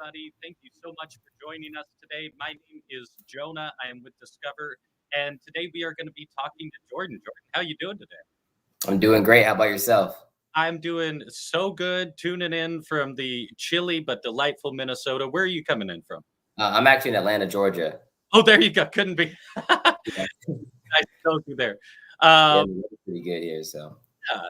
everybody. Thank you so much for joining us today. My name is Jonah. I am with Discover, and today we are going to be talking to Jordan. Jordan, how you doing today? I'm doing great. How about yourself? I'm doing so good. Tuning in from the chilly but delightful Minnesota. Where are you coming in from? I'm actually in Atlanta, Georgia. Oh, there you go. Couldn't be. Yeah, Nice to know you there. yeah, Um, the weather's pretty good here. So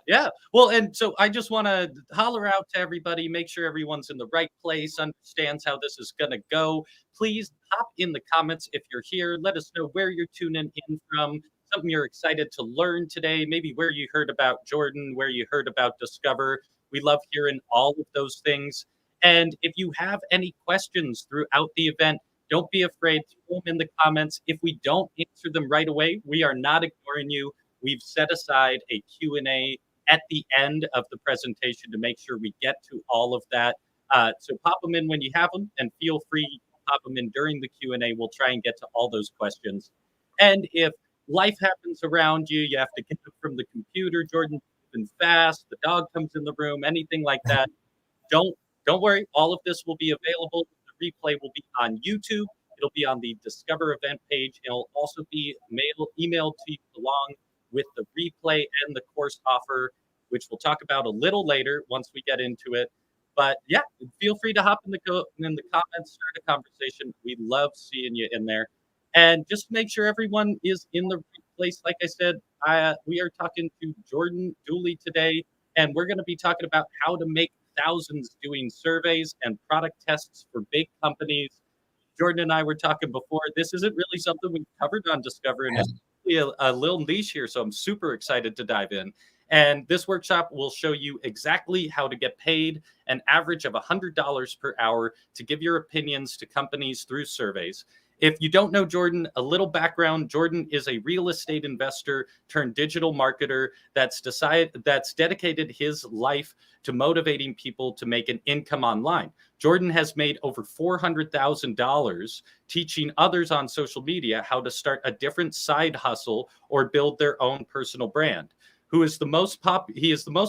yeah. Well, and so I just want to holler out to everybody, make sure everyone's in the right place, understands how this is going to go. Please hop in the comments if you're here. Let us know where you're tuning in from, something you're excited to learn today, maybe where you heard about Jordan, where you heard about Discover. We love hearing all of those things. And if you have any questions throughout the event, don't be afraid to throw them in the comments. If we don't answer them right away, we are not ignoring you. We've set aside a Q&A at the end of the presentation to make sure we get to all of that. So pop them in when you have them, and feel free to pop them in during the Q&A. We'll try and get to all those questions. And if life happens around you, you have to get up from the computer, Jordan's moving fast, the dog comes in the room, anything like that, don't don't worry. All of this will be available. The replay will be on YouTube. It'll be on the Discover event page. It'll also be emailed to you along with the replay and the course offer, which we'll talk about a little later once we get into it. But yeah, feel free to hop in the comments, start a conversation. We love seeing you in there, and just make sure everyone is in the right place. Like I said, we are talking to Jordan Dooley today, and we're going to be talking about how to make thousands doing surveys and product tests for big companies. Jordan and I were talking before. This isn't really something we've covered on Discover, and it's really a little niche here. So I'm super excited to dive in. And this workshop will show you exactly how to get paid an average of $100 per hour to give your opinions to companies through surveys. If you don't know Jordan, a little background: Jordan is a real estate investor turned digital marketer that's dedicated his life to motivating people to make an income online. Jordan has made over $400,000 teaching others on social media how to start a different side hustle or build their own personal brand. He is the most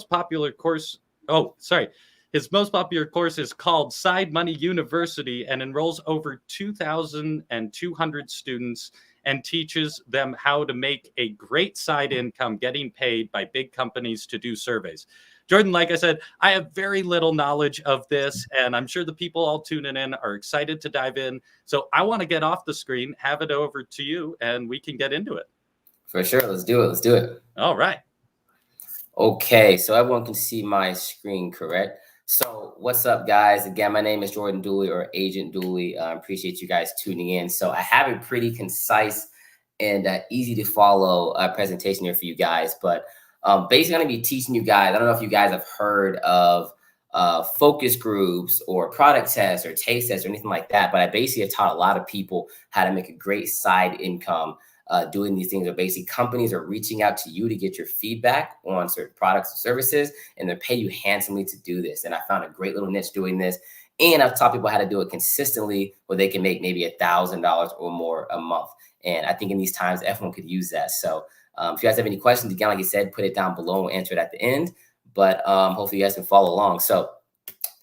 popular course. Oh, sorry. His most popular course is called Side Money University and enrolls over 2,200 students and teaches them how to make a great side income getting paid by big companies to do surveys. Jordan, like I said, I have very little knowledge of this, and I'm sure the people all tuning in are excited to dive in. So I want to get off the screen, have it over to you, and we can get into it. for sure, let's do it. Let's do it. All right. Okay, so everyone can see my screen, correct? So what's up, guys? Again, my name is Jordan Dooley, or Agent Dooley. Appreciate you guys tuning in. So I have a pretty concise and easy to follow presentation here for you guys. But basically, I'm going to be teaching you guys. I don't know if you guys have heard of focus groups or product tests or taste tests or anything like that. But I basically have taught a lot of people how to make a great side income doing these things. Are basically companies are reaching out to you to get your feedback on certain products and services, and they'll pay you handsomely to do this. And I found a great little niche doing this. And I've taught people how to do it consistently where they can make maybe $1,000 or more a month. And I think in these times, everyone could use that. So if you guys have any questions, again, like I said, put it down below. We'll answer it at the end. But hopefully you guys can follow along. So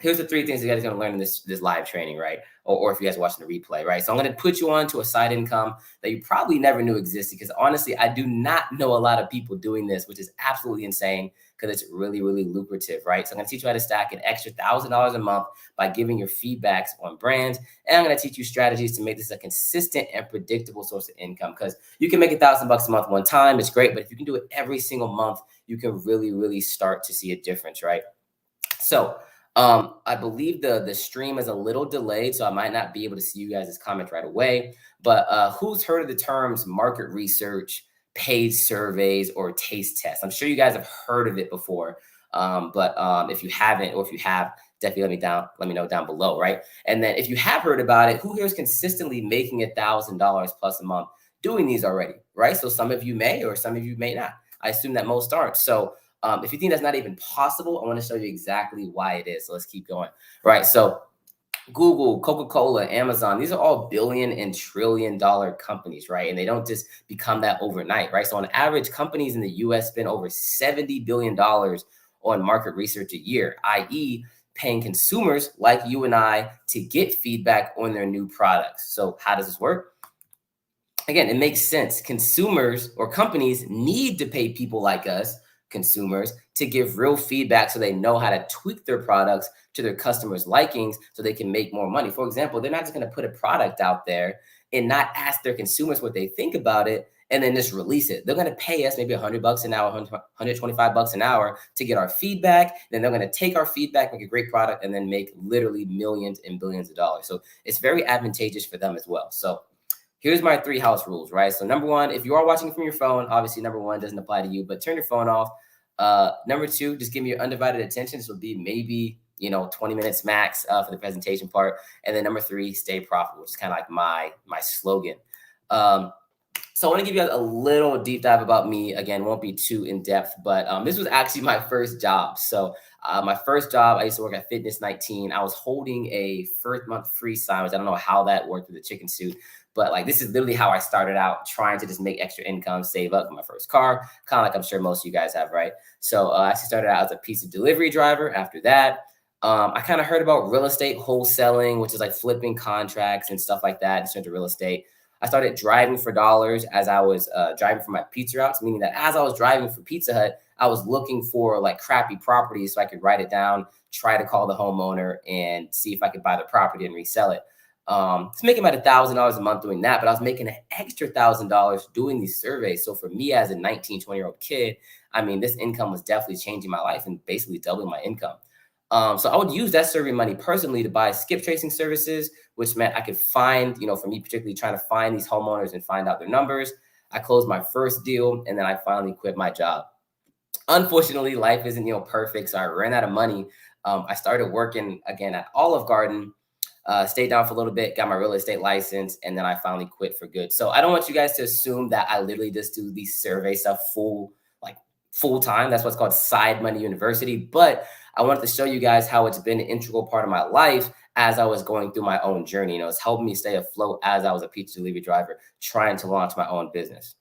here's the three things you guys are going to learn in this live training, right? Or if you guys are watching the replay, right? So I'm going to put you on to a side income that you probably never knew existed, because honestly, I do not know a lot of people doing this, which is absolutely insane because it's really, really lucrative, right? So I'm going to teach you how to stack an extra $1,000 a month by giving your feedbacks on brands. And I'm going to teach you strategies to make this a consistent and predictable source of income, because you can make $1,000 a month one time. It's great. But if you can do it every single month, you can really, really start to see a difference, right? So I believe the stream is a little delayed, so I might not be able to see you guys' comments right away. But who's heard of the terms market research, paid surveys, or taste tests? I'm sure you guys have heard of it before. But if you haven't, or if you have, definitely let me know down below, right? And then if you have heard about it, who here is consistently making $1,000 plus a month doing these already, right? So some of you may, or some of you may not. I assume that most aren't. So if you think that's not even possible, I want to show you exactly why it is. So let's keep going. Right. So Google, Coca-Cola, Amazon, these are all billion and trillion dollar companies, right? And they don't just become that overnight, right? So on average, companies in the US spend over $70 billion on market research a year, i.e., paying consumers like you and I to get feedback on their new products. So how does this work? Again, it makes sense. Consumers or companies need to pay people like us, consumers, to give real feedback so they know how to tweak their products to their customers' likings so they can make more money. For example, they're not just going to put a product out there and not ask their consumers what they think about it and then just release it. They're going to pay us maybe $100 an hour, $125 an hour to get our feedback. Then they're going to take our feedback, make a great product, and then make literally millions and billions of dollars. So it's very advantageous for them as well. So here's my 3 house rules, right? So number 1, if you are watching from your phone, obviously number 1 doesn't apply to you, but turn your phone off. Number 2, just give me your undivided attention. This will be maybe, 20 minutes max for the presentation part. And then number 3, stay profitable, which is kind of like my slogan. So I want to give you a little deep dive about me. Again, won't be too in depth, but this was actually my first job. So my first job, I used to work at Fitness 19. I was holding a first month free sign, which I don't know how that worked with the chicken suit, but like this is literally how I started out, trying to just make extra income, save up for my first car, kind of like I'm sure most of you guys have, right? So I actually started out as a pizza delivery driver. After that, I kind of heard about real estate wholesaling, which is like flipping contracts and stuff like that, into real estate. I started driving for dollars as I was driving for my pizza routes, meaning that as I was driving for Pizza Hut, I was looking for like crappy properties so I could write it down, try to call the homeowner and see if I could buy the property and resell it. It's making about $1,000 a month doing that, but I was making an extra $1,000 doing these surveys. So for me as a 19, 20-year-old kid, I mean, this income was definitely changing my life and basically doubling my income. So I would use that survey money personally to buy skip tracing services, which meant I could find, for me particularly trying to find these homeowners and find out their numbers. I closed my first deal and then I finally quit my job. Unfortunately, life isn't, perfect. So I ran out of money. I started working again at Olive Garden, stayed down for a little bit, got my real estate license, and then I finally quit for good. So I don't want you guys to assume that I literally just do these survey stuff full time. That's what's called Side Money University. But I wanted to show you guys how it's been an integral part of my life as I was going through my own journey. It's helped me stay afloat as I was a pizza delivery driver trying to launch my own business.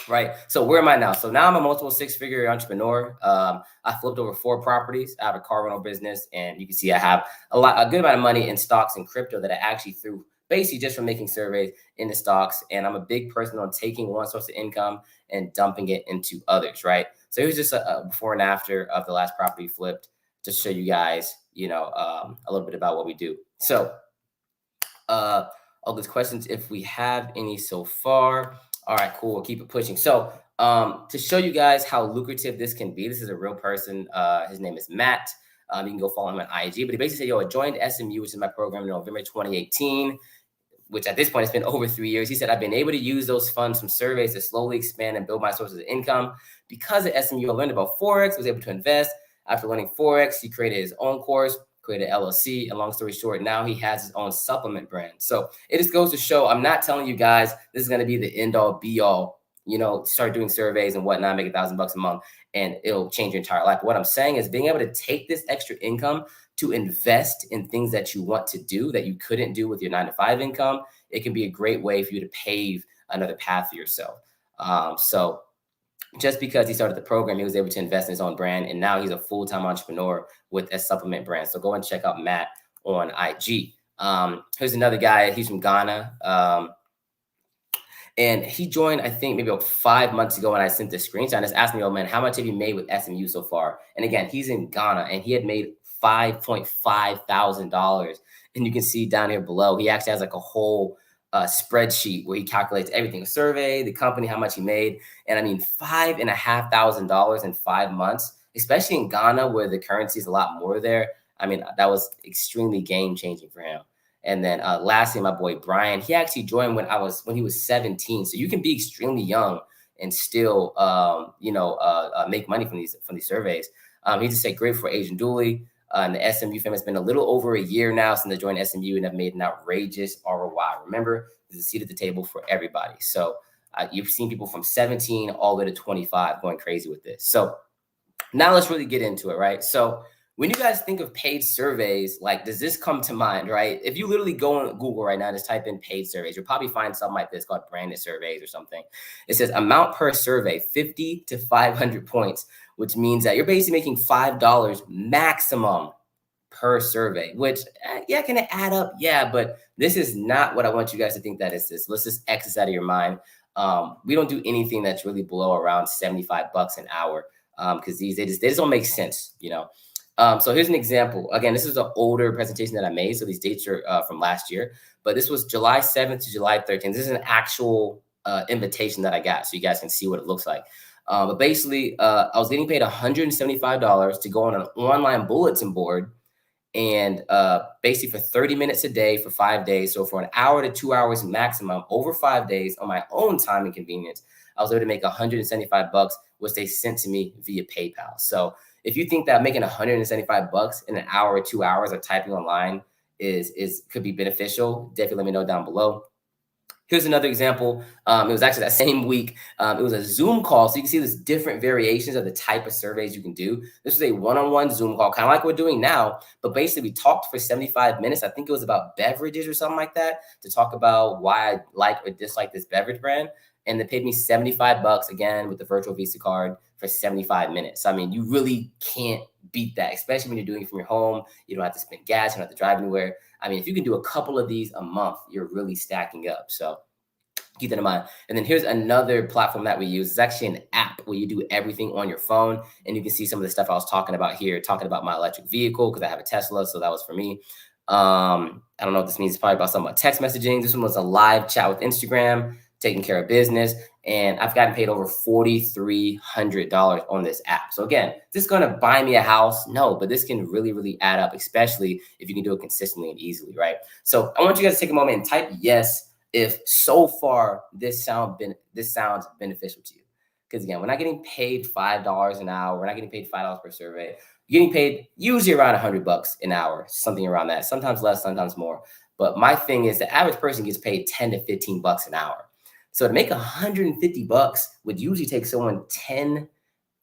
Right. So where am I now? So now I'm a multiple 6-figure entrepreneur. I flipped over 4 properties. I have a car rental business, and you can see I have a good amount of money in stocks and crypto that I actually threw basically just from making surveys into stocks. And I'm a big person on taking one source of income and dumping it into others. Right. So it was just a before and after of the last property flipped to show you guys, a little bit about what we do. So all those questions, if we have any so far. All right, cool. We'll keep it pushing. So to show you guys how lucrative this can be, this is a real person. His name is Matt. You can go follow him on IG. But he basically said, I joined SMU, which is my program, in November 2018, which at this point, it's been over 3 years. He said, I've been able to use those funds from surveys to slowly expand and build my sources of income. Because at SMU, I learned about Forex, was able to invest. After learning Forex, he created his own course, created LLC, and long story short, now he has his own supplement brand. So it just goes to show, I'm not telling you guys this is going to be the end all be all, start doing surveys and whatnot, make $1,000 a month, and it'll change your entire life. But what I'm saying is being able to take this extra income to invest in things that you want to do that you couldn't do with your 9-to-5 income, it can be a great way for you to pave another path for yourself. So just because he started the program, he was able to invest in his own brand, and now he's a full-time entrepreneur with a supplement brand. So go and check out Matt on IG. Here's another guy. He's from Ghana. And he joined, I think, maybe about 5 months ago, and I sent the screenshot and just asked me, oh, man, how much have you made with SMU so far? And again, he's in Ghana, and he had made $5.5 thousand. And you can see down here below, he actually has like a whole spreadsheet where he calculates everything, survey, the company, how much he made. And I mean, $5.5 thousand in 5 months, especially in Ghana where the currency is a lot more there. I mean, that was extremely game changing for him. And then lastly, my boy Brian, he actually joined when he was 17. So you can be extremely young and still, make money from these surveys. He just said, great for Agent Dooley. And the SMU fam, it's been a little over a year now since they joined SMU and have made an outrageous ROI. Remember, there's a seat at the table for everybody. So you've seen people from 17 all the way to 25 going crazy with this. So now let's really get into it, right? So when you guys think of paid surveys, like, does this come to mind, right? If you literally go on Google right now and just type in paid surveys, you'll probably find something like this called branded surveys or something. It says amount per survey, 50 to 500 points, which means that you're basically making $5 maximum per survey, which yeah, can it add up? Yeah, but this is not what I want you guys to think that is this. Let's just X this out of your mind. We don't do anything that's really below around 75 bucks an hour. Because they just don't make sense, you know. So here's an example. Again, this is an older presentation that I made. So these dates are from last year, but this was July 7th to July 13th. This is an actual invitation that I got, so you guys can see what it looks like. But basically, I was getting paid $175 to go on an online bulletin board, and basically for 30 minutes a day for 5 days. So for an hour to 2 hours maximum over 5 days on my own time and convenience, I was able to make $175, which they sent to me via PayPal. So if you think that making $175 in an hour or 2 hours of typing online is could be beneficial, definitely let me know down below. Here's another example. It was actually that same week. It was a Zoom call. So you can see there's different variations of the type of surveys you can do. This was a one-on-one Zoom call, kind of like we're doing now. But basically, we talked for 75 minutes. I think it was about beverages or something like that, to talk about why I like or dislike this beverage brand. And they paid me $75 again with the virtual Visa card for 75 minutes. So, I mean, you really can't beat that, especially when you're doing it from your home. You don't have to spend gas. You don't have to drive anywhere. I mean, if you can do a couple of these a month, you're really stacking up. So keep that in mind. And then here's another platform that we use. It's actually an app where you do everything on your phone. And you can see some of the stuff I was talking about here, talking about my electric vehicle, because I have a Tesla. So that was for me. I don't know what this means. It's probably about something about text messaging. This one was a live chat with Instagram, taking care of business. And I've gotten paid over $4,300 on this app. So again, is this going to buy me a house? No, but this can really, really add up, especially if you can do it consistently and easily, right? So I want you guys to take a moment and type yes if so far this sounds beneficial to you. Because again, we're not getting paid $5 an hour. We're not getting paid $5 per survey. You're getting paid usually around $100 an hour, something around that. Sometimes less, sometimes more. But my thing is, the average person gets paid 10 to 15 bucks an hour. So to make $150 would usually take someone 10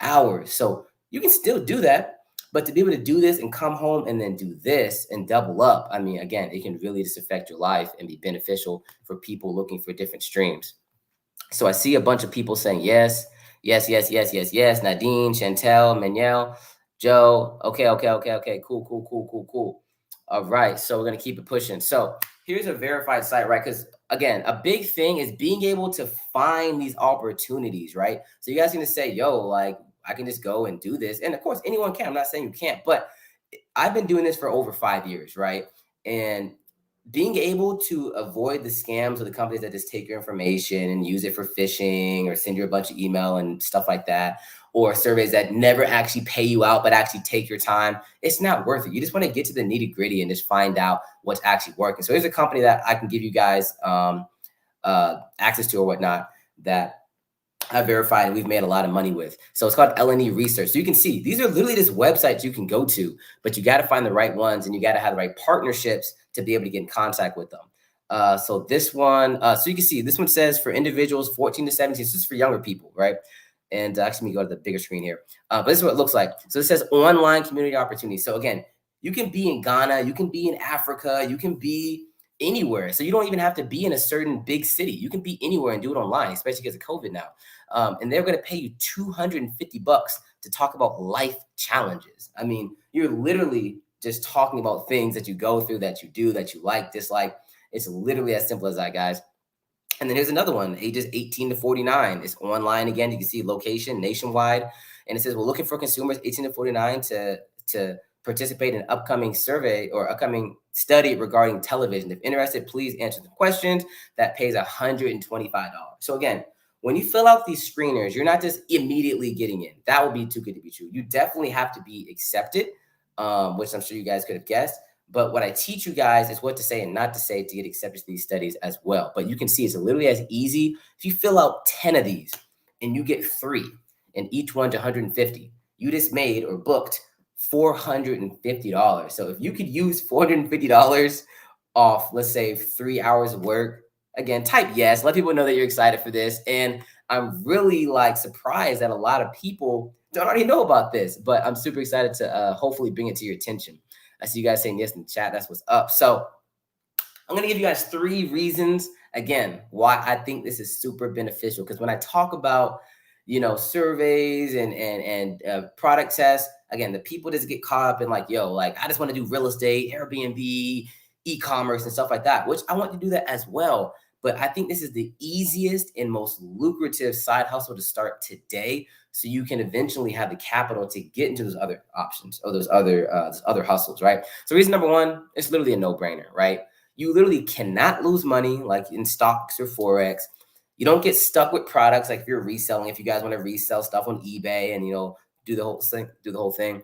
hours. So you can still do that. But to be able to do this and come home and then do this and double up, I mean, again, it can really just affect your life and be beneficial for people looking for different streams. So I see a bunch of people saying yes, yes, yes, yes, yes, yes. Nadine, Chantel, Manuel, Joe. Okay, cool. All right, so we're gonna keep it pushing. So here's a verified site, right? Because again, a big thing is being able to find these opportunities, right? So you guys gonna say, yo, like, I can just go and do this. And of course, anyone can. I'm not saying you can't, but I've been doing this for over 5 years, right? And being able to avoid the scams of the companies that just take your information and use it for phishing or send you a bunch of email and stuff like that, or surveys that never actually pay you out but actually take your time, it's not worth it. You just want to get to the nitty gritty and just find out what's actually working. So here's a company that I can give you guys access to or whatnot that I verified and we've made a lot of money with. So it's called L&E Research. So you can see these are literally just websites you can go to, but you got to find the right ones and you got to have the right partnerships to be able to get in contact with them. So this one, so you can see this one says for individuals 14 to 17. So this is for younger people, right? And actually, let me go to the bigger screen here. But this is what it looks like. So it says online community opportunities. So again, you can be in Ghana, you can be in Africa, you can be anywhere. So you don't even have to be in a certain big city. You can be anywhere and do it online, especially because of COVID now. And they're going to pay you $250 to talk about life challenges. I mean, you're literally just talking about things that you go through, that you do, that you like, dislike. It's literally as simple as that, guys. And then here's another one, ages 18 to 49. It's online again. You can see location nationwide. And it says, we're looking for consumers 18 to 49 to participate in an upcoming survey or upcoming study regarding television. If interested, please answer the questions. That pays $125. So again, when you fill out these screeners, you're not just immediately getting in. That would be too good to be true. You definitely have to be accepted, which I'm sure you guys could have guessed. But what I teach you guys is what to say and not to say to get accepted to these studies as well. But you can see it's literally as easy. If you fill out 10 of these and you get 3 and each one's $150, you just made or booked $450. So if you could use $450 off, let's say 3 hours of work, again, type yes, let people know that you're excited for this. And I'm really like surprised that a lot of people don't already know about this, but I'm super excited to hopefully bring it to your attention. I see you guys saying yes in the chat. That's what's up. So I'm going to give you guys 3 reasons, again, why I think this is super beneficial. Because when I talk about, surveys and product tests, Again, the people just get caught up in like, yo, like I just want to do real estate, Airbnb, e-commerce and stuff like that, which I want to do that as well. But I think this is the easiest and most lucrative side hustle to start today, so you can eventually have the capital to get into those other options or those other hustles, right? So reason number one, it's literally a no-brainer, right? You literally cannot lose money like in stocks or forex. You don't get stuck with products like if you're reselling. If you guys want to resell stuff on eBay and do the whole thing.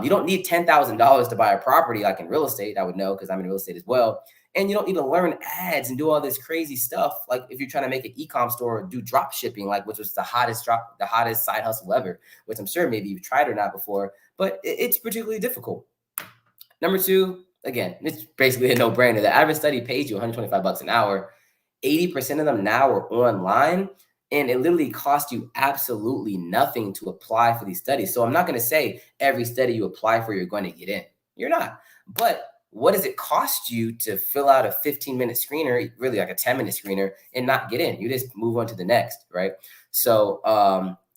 You don't need $10,000 to buy a property like in real estate. I would know because I'm in real estate as well. And you don't need to learn ads and do all this crazy stuff. Like if you're trying to make an e-com store or do drop shipping, like which was the hottest side hustle ever, which I'm sure maybe you've tried or not before, but it's particularly difficult. Number two, again, it's basically a no-brainer. The average study pays you $125 an hour. 80% of them now are online, and it literally costs you absolutely nothing to apply for these studies. So I'm not going to say every study you apply for, you're going to get in. You're not. But what does it cost you to fill out a 15-minute screener, really like a 10-minute screener, and not get in? You just move on to the next, right? So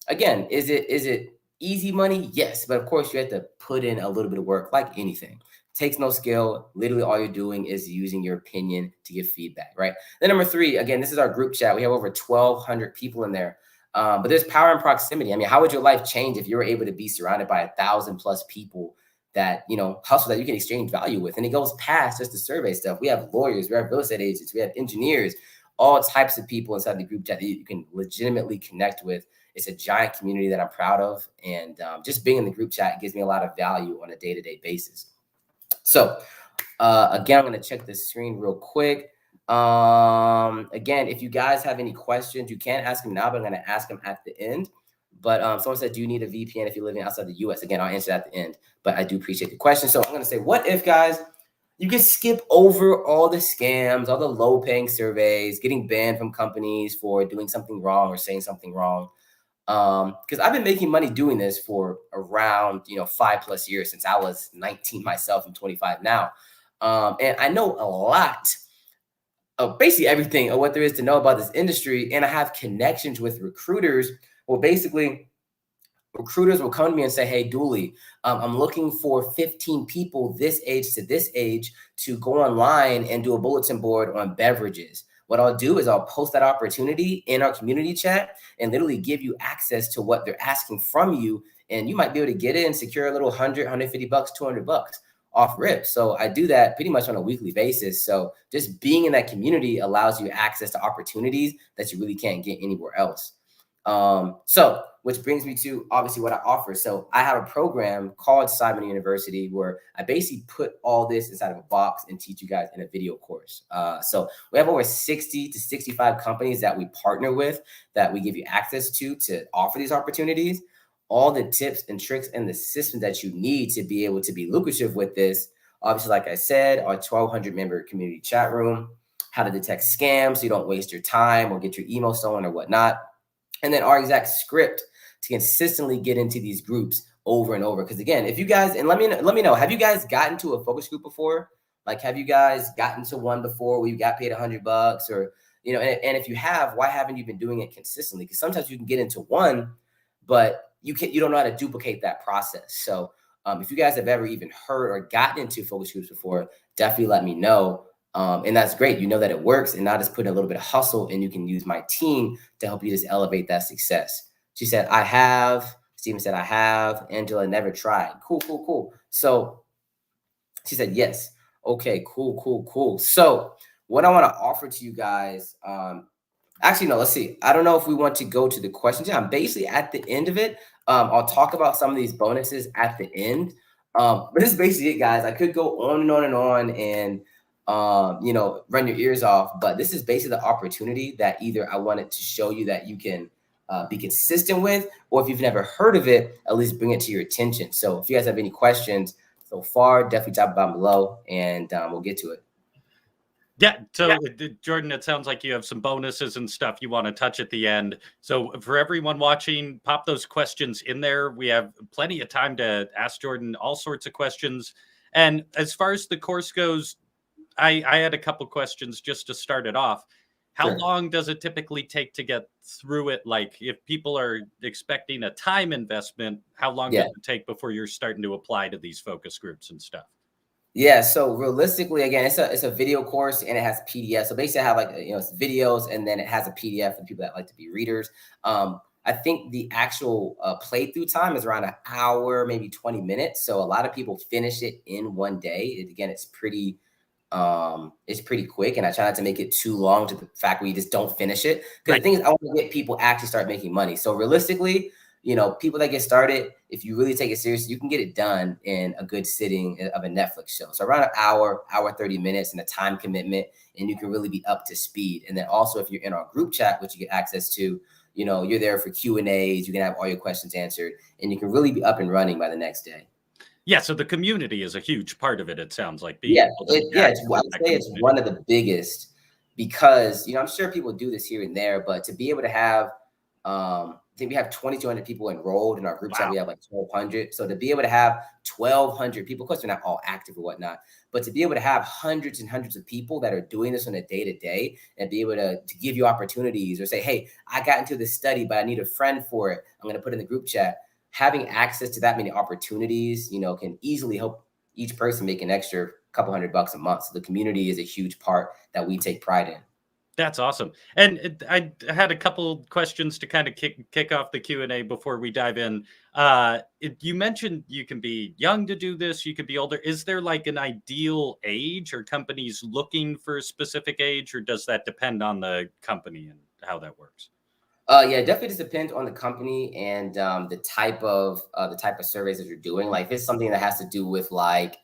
again, is it easy money? Yes, but of course you have to put in a little bit of work, like anything. Takes no skill. Literally all you're doing is using your opinion to give feedback, right? Then number three, again, this is our group chat. We have over 1,200 people in there. But there's power in proximity. I mean, how would your life change if you were able to be surrounded by 1,000+ people that, hustle, that you can exchange value with? And it goes past just the survey stuff. We have lawyers, we have real estate agents, we have engineers, all types of people inside the group chat that you can legitimately connect with. It's a giant community that I'm proud of. And just being in the group chat gives me a lot of value on a day-to-day basis. So again, I'm going to check the screen real quick. Again, if you guys have any questions, you can ask them now, but I'm going to ask them at the end. But someone said, do you need a VPN if you're living outside the US? Again, I'll answer that at the end, but I do appreciate the question. So I'm going to say, what if, guys, you can skip over all the scams, all the low-paying surveys, getting banned from companies for doing something wrong or saying something wrong? Because I've been making money doing this for around 5+ years, since I was 19 myself. I'm 25 now, and I know a lot of basically everything of what there is to know about this industry, and I have connections with recruiters. Well, basically, recruiters will come to me and say, hey, Dooley, I'm looking for 15 people this age to this age to go online and do a bulletin board on beverages. What I'll do is I'll post that opportunity in our community chat and literally give you access to what they're asking from you. And you might be able to get in, secure a little $100, $150, $200 off rip. So I do that pretty much on a weekly basis. So just being in that community allows you access to opportunities that you really can't get anywhere else. So which brings me to obviously what I offer. So I have a program called Simon University where I basically put all this inside of a box and teach you guys in a video course. So we have over 60 to 65 companies that we partner with that we give you access to offer these opportunities. All the tips and tricks and the system that you need to be able to be lucrative with this. Obviously, like I said, our 1,200 member community chat room, how to detect scams so you don't waste your time or get your email stolen or whatnot. And then our exact script to consistently get into these groups over and over. Because again, if you guys, and let me know, have you guys gotten to a focus group before? Like, have you guys gotten to one before where you got paid $100 or, and if you have, why haven't you been doing it consistently? Because sometimes you can get into one, but you don't know how to duplicate that process. So if you guys have ever even heard or gotten into focus groups before, definitely let me know. And that's great. You know that it works, and now just put a little bit of hustle, and you can use my team to help you just elevate that success. She said, I have. Steven said, I have. Angela never tried. Cool. So she said, yes. Okay, cool. So what I want to offer to you guys, actually, no, let's see. I don't know if we want to go to the questions. Yeah, I'm basically at the end of it. I'll talk about some of these bonuses at the end. But this is basically it, guys. I could go on and on and on and run your ears off. But this is basically the opportunity that either I wanted to show you that you can be consistent with, or if you've never heard of it, at least bring it to your attention. So if you guys have any questions so far, definitely drop it down below and we'll get to it. Yeah. So Jordan, it sounds like you have some bonuses and stuff you want to touch at the end. So for everyone watching, pop those questions in there. We have plenty of time to ask Jordan all sorts of questions. And as far as the course goes, I had a couple questions just to start it off. How Sure. long does it typically take to get through it? Like, if people are expecting a time investment, how long Yeah. does it take before you're starting to apply to these focus groups and stuff? Yeah, so realistically, again, it's a video course and it has PDF. So basically, I have like it's videos and then it has a PDF for people that like to be readers. I think the actual playthrough time is around an hour, maybe 20 minutes. So a lot of people finish it in one day. Again, it's pretty quick, and I try not to make it too long to the fact where you just don't finish it. Because the Right. thing is, I want to get people actually start making money. So realistically, people that get started, if you really take it seriously, you can get it done in a good sitting of a Netflix show. So around an hour 30 minutes, and a time commitment, and you can really be up to speed. And then also, if you're in our group chat, which you get access to, you're there for Q&As. You can have all your questions answered, and you can really be up and running by the next day. Yeah, so the community is a huge part of it, it sounds like, being Yeah, able to be I active in would that say it's community. one of the biggest because I'm sure people do this here and there, but to be able to have, I think we have 2,200 people enrolled in our group chat. Wow. We have like 1,200. So to be able to have 1,200 people, of course, they're not all active or whatnot, but to be able to have hundreds and hundreds of people that are doing this on a day to day and be able to give you opportunities or say, hey, I got into this study, but I need a friend for it. I'm going to put it in the group chat. Having access to that many opportunities, can easily help each person make an extra couple $100 a month. So the community is a huge part that we take pride in. That's awesome. And I had a couple questions to kind of kick off the Q&A before we dive in. You mentioned you can be young to do this, you could be older. Is there like an ideal age? Or companies looking for a specific age, or does that depend on the company and how that works? Yeah, it definitely just depends on the company and the type of surveys that you're doing. Like, if it's something that has to do with like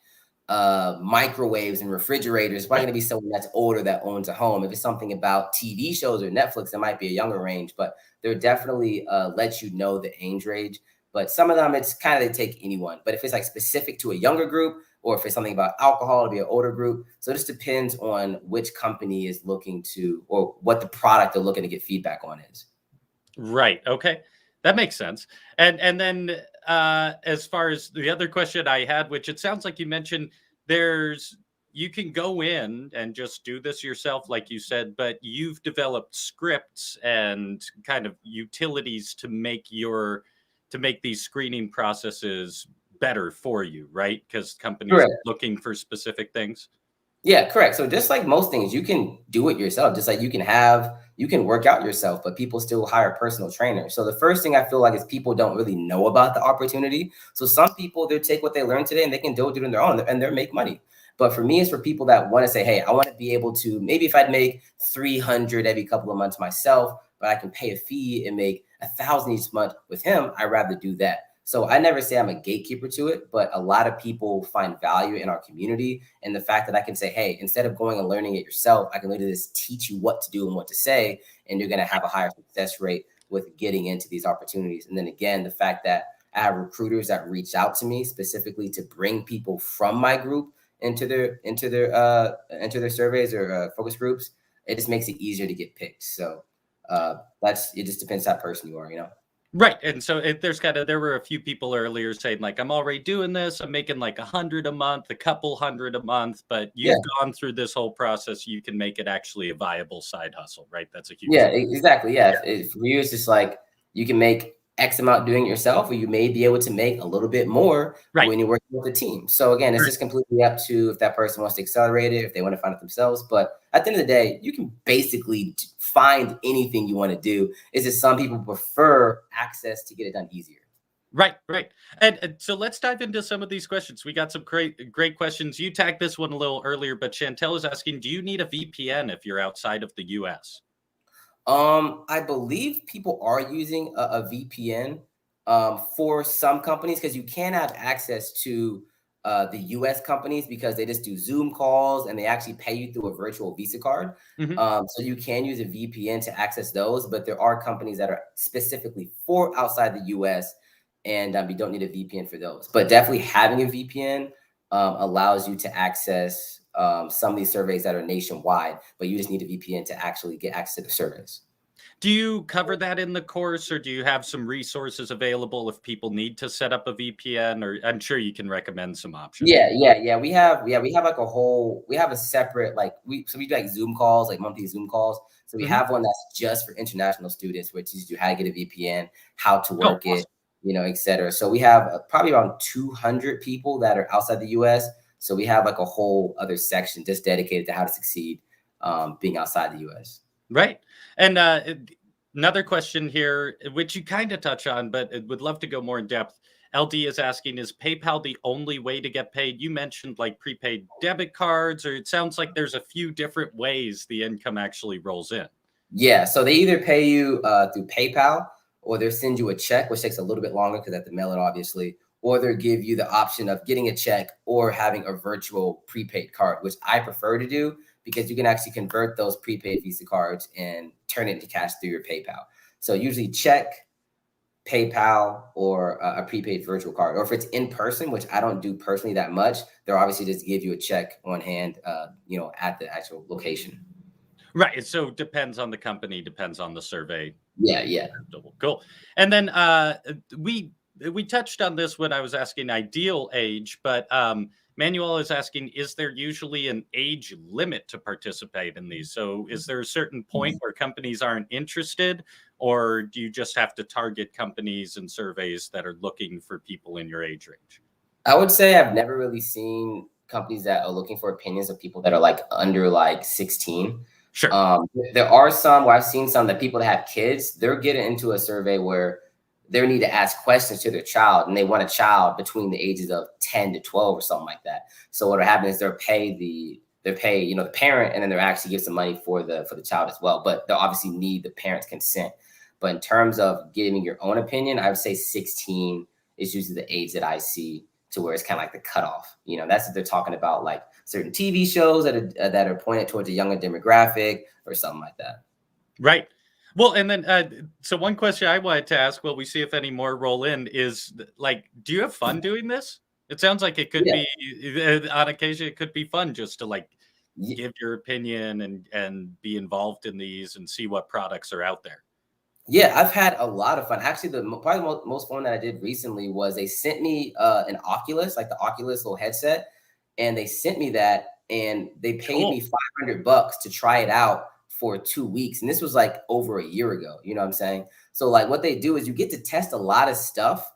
microwaves and refrigerators, it's probably Right. going to be someone that's older that owns a home. If it's something about TV shows or Netflix, it might be a younger range, but they're definitely let you know the age range. But some of them, it's kind of they take anyone. But if it's like specific to a younger group, or if it's something about alcohol, it'll be an older group. So it just depends on which company is looking to, or what the product they're looking to get feedback on is. Right. Okay. That makes sense. And then as far as the other question I had, which it sounds like you mentioned, there's you can go in and just do this yourself, like you said, but you've developed scripts and kind of utilities to make these screening processes better for you, right? Because companies Correct. are looking for specific things. Yeah, correct. So just like most things, you can do it yourself. Just like you can work out yourself, but people still hire personal trainers. So the first thing I feel like is people don't really know about the opportunity. So some people they take what they learned today and they can do it on their own and they make money. But for me, it's for people that want to say, hey, I want to be able to maybe if I'd make 300 every couple of months myself, but I can pay a fee and make 1,000 each month with him, I'd rather do that. So I never say I'm a gatekeeper to it, but a lot of people find value in our community and the fact that I can say, hey, instead of going and learning it yourself, I can literally just teach you what to do and what to say, and you're going to have a higher success rate with getting into these opportunities. And then again, the fact that I have recruiters that reach out to me specifically to bring people from my group into their surveys or focus groups, it just makes it easier to get picked. So that's it. Just depends that person you are. Right, and so there were a few people earlier saying like, "I'm already doing this. I'm making like 100 a month, a couple hundred a month." But Yeah. you've gone through this whole process. You can make it actually a viable side hustle, right? That's a huge. Yeah, exactly. Yeah. Yeah. For you, it's just like you can make X amount doing it yourself, or you may be able to make a little bit more Right, when you're working with a team. So again, it's right. just completely up to if that person wants to accelerate it, if they want to find it themselves. But at the end of the day, you can basically find anything you want to do. It's just some people prefer access to get it done easier. Right, right. And so let's dive into some of these questions. We got some great questions. You tagged this one a little earlier, but Chantel is asking, do you need a VPN if you're outside of the US? I believe people are using a VPN for some companies because you can have access to the US companies because they just do Zoom calls and they actually pay you through a virtual Visa card. Hmm. So you can use a VPN to access those, but there are companies that are specifically for outside the US and you don't need a VPN for those. But definitely having a VPN allows you to access some of these surveys that are nationwide, but you just need a VPN to actually get access to the surveys. Do you cover that in the course, or do you have some resources available if people need to set up a VPN? Or I'm sure you can recommend some options. Yeah. We have like we have a separate like we do like Zoom calls, like monthly Zoom calls. So we Mhm. have one that's just for international students, which teaches you how to get a VPN, how to Oh, work it, awesome. et cetera. So we have probably around 200 people that are outside the US. So we have like a whole other section just dedicated to how to succeed being outside the US. Right. And another question here, which you kind of touch on, but would love to go more in depth. LD is asking, is PayPal the only way to get paid? You mentioned like prepaid debit cards, or it sounds like there's a few different ways the income actually rolls in. Yeah, so they either pay you through PayPal or they send you a check, which takes a little bit longer because they have to mail it, obviously, or they give you the option of getting a check or having a virtual prepaid card, which I prefer to do because you can actually convert those prepaid Visa cards and turn it into cash through your PayPal. So usually check, PayPal, or a prepaid virtual card. Or if it's in person, which I don't do personally that much, they'll obviously just give you a check on hand, at the actual location. Right. So it depends on the company, depends on the survey. Yeah. Cool. And then we touched on this when I was asking ideal age, but Manuel is asking, is there usually an age limit to participate in these? So is there a certain point where companies aren't interested, or do you just have to target companies and surveys that are looking for people in your age range? I would say I've never really seen companies that are looking for opinions of people that are like under like 16. Sure. There are some where I've seen some that people that have kids, they're getting into a survey where they need to ask questions to their child and they want a child between the ages of 10 to 12 or something like that. So what'll happen is they'll pay, the parent, and then they'll actually give some money for the child as well. But they'll obviously need the parent's consent. But in terms of giving your own opinion, I would say 16 is usually the age that I see to where it's kind of like the cutoff. That's what they're talking about, like certain TV shows that are pointed towards a younger demographic or something like that. Right. Well, and then so one question I wanted to ask, well, we see if any more roll in, is like, do you have fun doing this? It sounds like it could Yeah. be on occasion it could be fun just to like Ye- give your opinion and be involved in these and see what products are out there. Yeah, I've had a lot of fun. Actually, probably most fun that I did recently was they sent me an Oculus, like the Oculus little headset, and they sent me that, and they paid me Cool. $500 to try it out for 2 weeks, and this was like over a year ago. You know what I'm saying? So like, what they do is you get to test a lot of stuff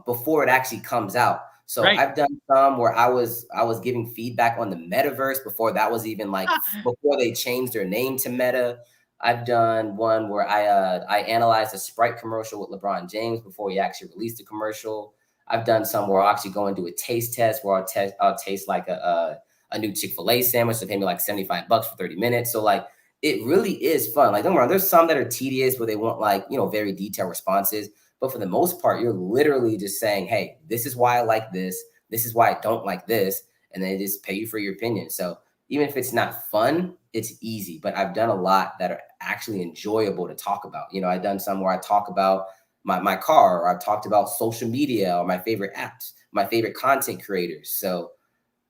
before it actually comes out. So Right. I've done some where I was giving feedback on the metaverse before that was even like before they changed their name to Meta. I've done one where I analyzed a Sprite commercial with LeBron James before he actually released the commercial. I've done some where I'll actually go and do a taste test where I'll taste like a new Chick-fil-A sandwich. They pay me like $75 for 30 minutes. So like it really is fun. Like don't get me wrong, there's some that are tedious where they want like very detailed responses. But for the most part, you're literally just saying, hey, this is why I like this. This is why I don't like this. And they just pay you for your opinion. So even if it's not fun, it's easy. But I've done a lot that are actually enjoyable to talk about. I've done some where I talk about my car, or I've talked about social media or my favorite apps, my favorite content creators. So,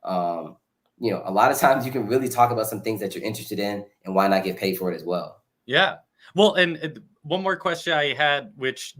a lot of times you can really talk about some things that you're interested in, and why not get paid for it as well? Yeah. Well, and one more question I had, which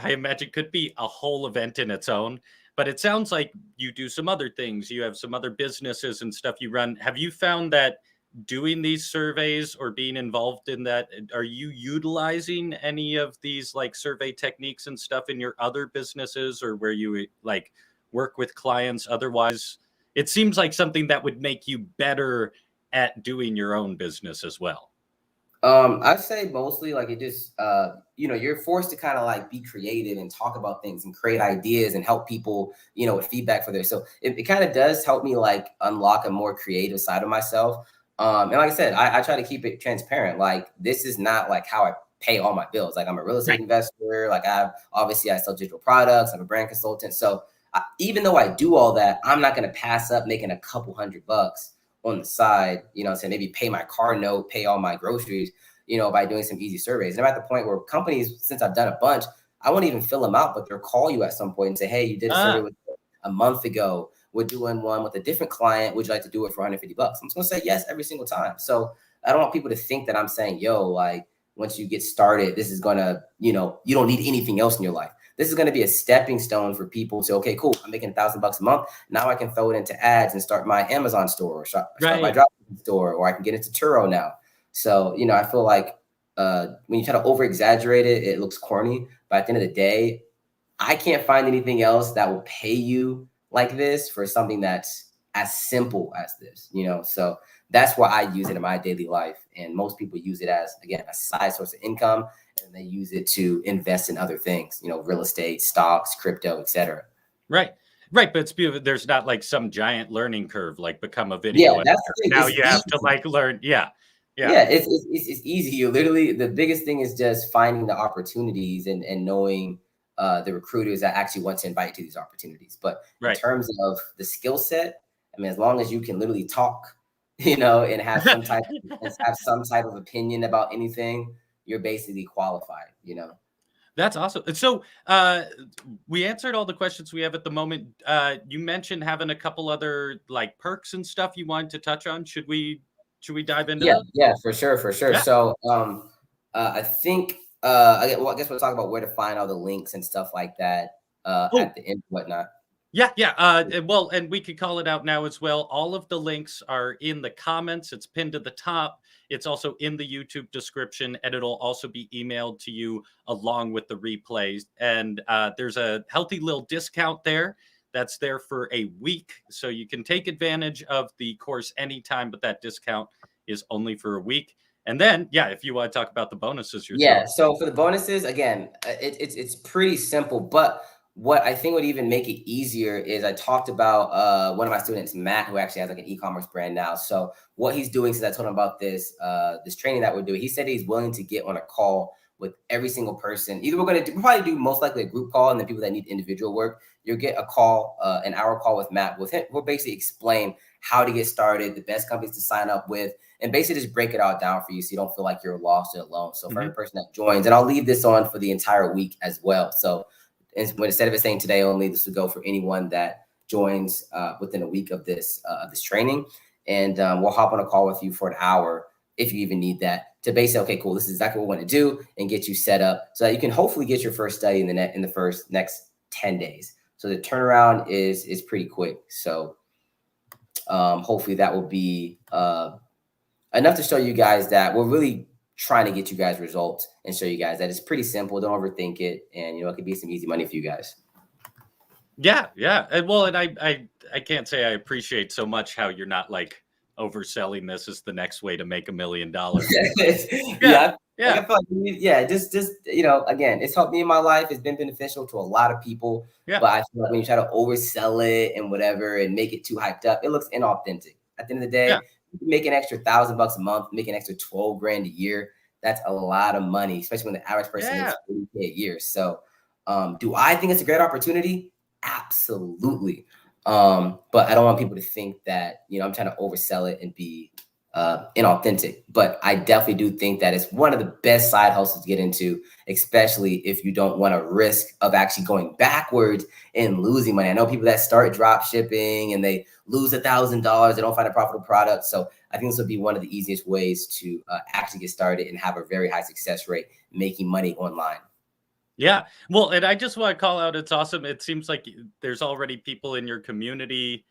I imagine could be a whole event in its own, but it sounds like you do some other things. You have some other businesses and stuff you run. Have you found that doing these surveys or being involved in that, are you utilizing any of these like survey techniques and stuff in your other businesses, or where you like work with clients otherwise? It seems like something that would make you better at doing your own business as well. I'd say mostly like it just you're forced to kind of like be creative and talk about things and create ideas and help people, with feedback for this. So it kind of does help me like unlock a more creative side of myself. And like I said, I try to keep it transparent. Like this is not like how I pay all my bills. Like I'm a real estate Right. investor. Like I sell digital products. I'm a brand consultant. So even though I do all that, I'm not going to pass up making a couple $100 on the side, so maybe pay my car note, pay all my groceries, by doing some easy surveys. And I'm at the point where companies, since I've done a bunch, I won't even fill them out, but they'll call you at some point and say, hey, you did a survey Ah, with a month ago. We're doing one with a different client. Would you like to do it for $150? I'm just going to say yes every single time. So I don't want people to think that I'm saying, yo, like, once you get started, this is gonna, you don't need anything else in your life. This is going to be a stepping stone for people to, okay, cool, I'm making $1,000 a month. Now I can throw it into ads and start my Amazon store, or start my dropshipping store, or I can get into Turo now. So, I feel like when you try to over exaggerate it, it looks corny. But at the end of the day, I can't find anything else that will pay you like this for something that's as simple as this, So that's why I use it in my daily life. And most people use it as, again, a side source of income, and they use it to invest in other things, real estate, stocks, crypto, etc. Right. Right, but it's beautiful. There's not like some giant learning curve, like become a video editor. That's the thing. Now It's you have easy. to like learn. Yeah. It's easy. You literally, the biggest thing is just finding the opportunities and knowing the recruiters that actually want to invite you to these opportunities. But in terms of the skill set, I mean, as long as you can literally talk, and have some type of opinion about anything, you're basically qualified, That's awesome. So we answered all the questions we have at the moment. You mentioned having a couple other like perks and stuff you wanted to touch on. Should we dive into that? Yeah, for sure. Yeah. So I think I guess we'll talk about where to find all the links and stuff like that at the end and whatnot. Yeah. Well, and we could call it out now as well. All of the links are in the comments. It's pinned to the top. It's also in the YouTube description, and it'll also be emailed to you along with the replays. And there's a healthy little discount there that's there for a week. So you can take advantage of the course anytime, but that discount is only for a week. And then, if you want to talk about the bonuses yourself. So for the bonuses, again, it's pretty simple, but what I think would even make it easier is I talked about one of my students, Matt, who actually has like an e-commerce brand now. So what he's doing, since I told him about this training that we're doing, he said he's willing to get on a call with every single person. Either we'll probably do most likely a group call, and then people that need individual work, you'll get a call, an hour call with Matt. With him, we'll basically explain how to get started, the best companies to sign up with, and basically just break it all down for you so you don't feel like you're lost and alone. So for every person that joins, and I'll leave this on for the entire week as well. So instead of it saying today only, this will go for anyone that joins within a week of this training. And we'll hop on a call with you for an hour, if you even need that, to basically, okay, cool, this is exactly what we want to do, and get you set up so that you can hopefully get your first study in the next 10 days. So the turnaround is pretty quick. So hopefully that will be enough to show you guys that we're really trying to get you guys results and show you guys that it's pretty simple. Don't overthink it. And, it could be some easy money for you guys. Yeah. Well, and I can't say I appreciate so much how you're not like overselling this as the next way to make $1 million. Yeah. I feel like, just again, it's helped me in my life. It's been beneficial to a lot of people. Yeah. But I feel like when you try to oversell it and whatever and make it too hyped up, it looks inauthentic. At the end of the day, you can make an extra $1,000 a month, make an extra $12,000 a year. That's a lot of money, especially when the average person makes $40K a year. So do I think it's a great opportunity? Absolutely. But I don't want people to think that, I'm trying to oversell it and be inauthentic. But I definitely do think that it's one of the best side hustles to get into, especially if you don't want to risk of actually going backwards and losing money. I know people that start drop shipping and they lose $1,000, they don't find a profitable product. So I think this would be one of the easiest ways to actually get started and have a very high success rate making money online. Yeah. Well, and I just want to call out, it's awesome. It seems like there's already people in your community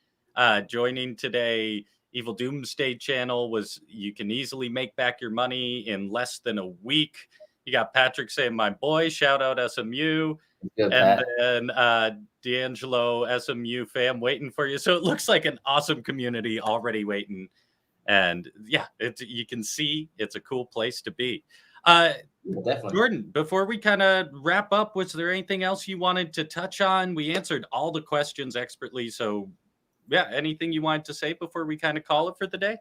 joining today. Evil Doomsday channel you can easily make back your money in less than a week. You got Patrick saying, my boy, shout out SMU. Good, and then D'Angelo, SMU fam, waiting for you. So it looks like an awesome community already waiting. And you can see it's a cool place to be. Definitely. Jordan, before we kind of wrap up, was there anything else you wanted to touch on? We answered all the questions expertly. So anything you wanted to say before we kind of call it for the day?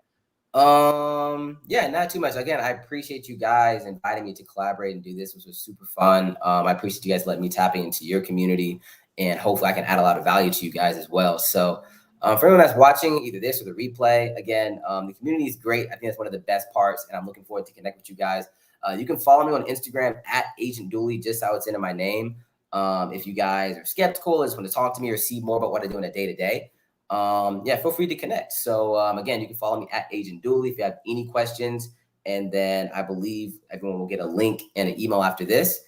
Not too much. Again, I appreciate you guys inviting me to collaborate and do this. This was super fun. I appreciate you guys letting me tap into your community, and hopefully I can add a lot of value to you guys as well. So for everyone that's watching either this or the replay, again, the community is great. I think that's one of the best parts, and I'm looking forward to connect with you guys. You can follow me on Instagram at Agent Dooley, just how it's in my name. If you guys are skeptical or just want to talk to me or see more about what I do in a day-to-day, feel free to connect. So again, you can follow me at Agent Dooley. If you have any questions, And then I believe everyone will get a link and an email after this.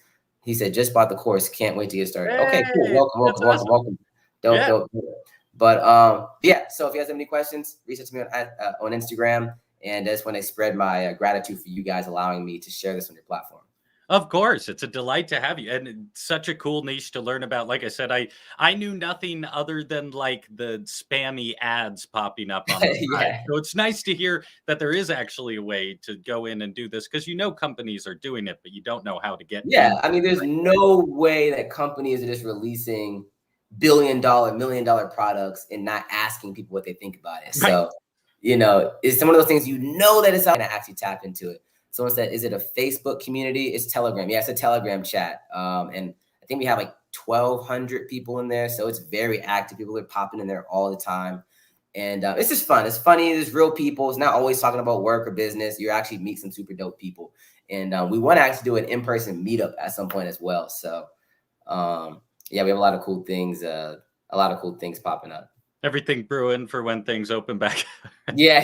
He said, just bought the course. Can't wait to get started. Okay, cool. Hey, Welcome, that's welcome, welcome, awesome. welcome. Yeah. Don't. But yeah, so if you guys have any questions, reach out to me on Instagram. And I just want to spread my gratitude for you guys allowing me to share this on your platform. Of course, it's a delight to have you, and it's such a cool niche to learn about. Like I said, I knew nothing other than like the spammy ads popping up on the side. Yeah. So it's nice to hear that there is actually a way to go in and do this, because companies are doing it, but you don't know how to get Yeah, in. I mean, there's no way that companies are just releasing billion-dollar, million-dollar products and not asking people what they think about it. Right. So, it's some of those things that it's out and actually tap into it. Someone said, "Is it a Facebook community?" It's Telegram. Yeah, it's a Telegram chat. And I think we have like 1,200 people in there, so it's very active. People are popping in there all the time, and it's just fun. It's funny. There's real people. It's not always talking about work or business. You actually meet some super dope people. And we want to actually do an in-person meetup at some point as well. So yeah, we have a lot of cool things, popping up. Everything brewing for when things open back. Yeah.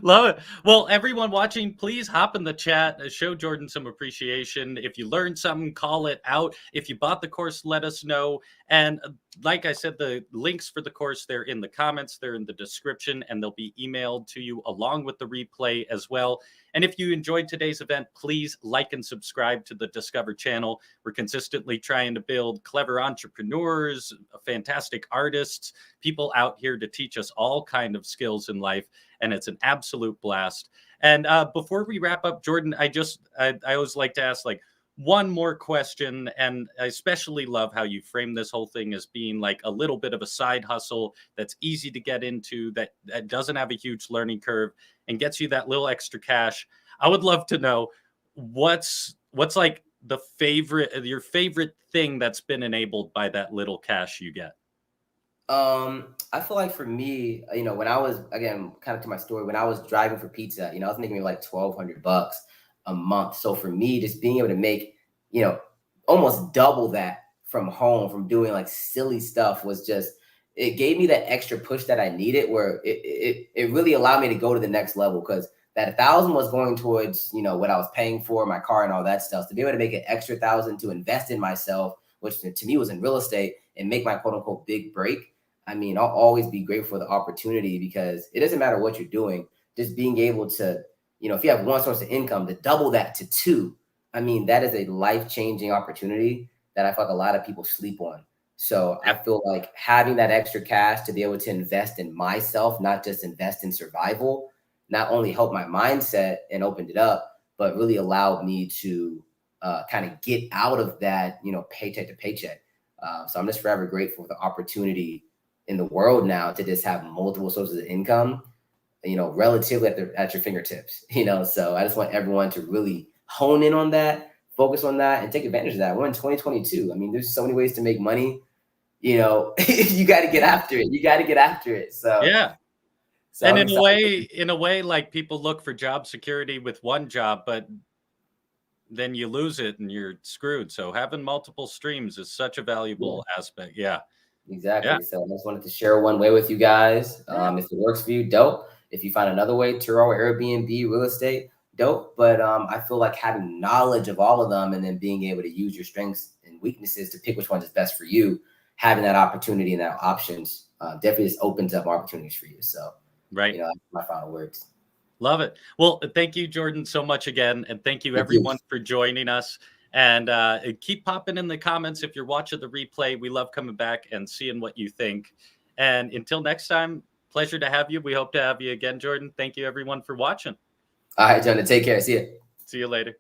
Love it. Well, everyone watching, please hop in the chat, show Jordan some appreciation. If you learned something, call it out. If you bought the course, let us know. And like I said, the links for the course, they're in the comments, they're in the description, and they'll be emailed to you along with the replay as well. And if you enjoyed today's event, please like and subscribe to the Discover channel. We're consistently trying to build clever entrepreneurs, fantastic artists, people out here to teach us all kind of skills in life. And it's an absolute blast. And before we wrap up, Jordan, I always like to ask like one more question. And I especially love how you frame this whole thing as being like a little bit of a side hustle that's easy to get into, that doesn't have a huge learning curve and gets you that little extra cash. I would love to know what's like your favorite thing that's been enabled by that little cash you get. I feel like for me, when I was, again, kind of to my story, when I was driving for pizza, I was making maybe like $1,200 a month. So for me, just being able to make, almost double that from home, from doing like silly stuff, was just, it gave me that extra push that I needed, where it really allowed me to go to the next level. Because that 1,000 was going towards, what I was paying for my car and all that stuff. To be able to make an extra 1,000 to invest in myself, which to me was in real estate, and make my quote unquote big break. I mean, I'll always be grateful for the opportunity, because it doesn't matter what you're doing, just being able to, if you have one source of income, to double that to two, I mean, that is a life-changing opportunity that I feel like a lot of people sleep on. So I feel like having that extra cash to be able to invest in myself, not just invest in survival, not only helped my mindset and opened it up, but really allowed me to kind of get out of that, paycheck to paycheck. So I'm just forever grateful for the opportunity in the world now to just have multiple sources of income, relatively at your fingertips, so I just want everyone to really hone in on that, focus on that, and take advantage of that. We're in 2022. I mean, there's so many ways to make money, you got to get after it. So Yeah. so And I'm excited. in a way, like people look for job security with one job, but then you lose it and you're screwed. So having multiple streams is such a Yeah, valuable aspect. Yeah. Yeah. exactly. So I just wanted to share one way with you guys. Yeah. If it works for you, dope. If you find another way, Turo or Airbnb, real estate, dope. But I feel like having knowledge of all of them, and then being able to use your strengths and weaknesses to pick which one is best for you, having that opportunity and that options definitely just opens up opportunities for you. So, Right. that's my final words. Love it. Well, thank you, Jordan, so much again. And thank you, Thank you. everyone, for joining us. And keep popping in the comments if you're watching the replay. We love coming back and seeing what you think. And until next time, pleasure to have you. We hope to have you again, Jordan. Thank you, everyone, for watching. All right, Jonah, take care. See ya. See you later.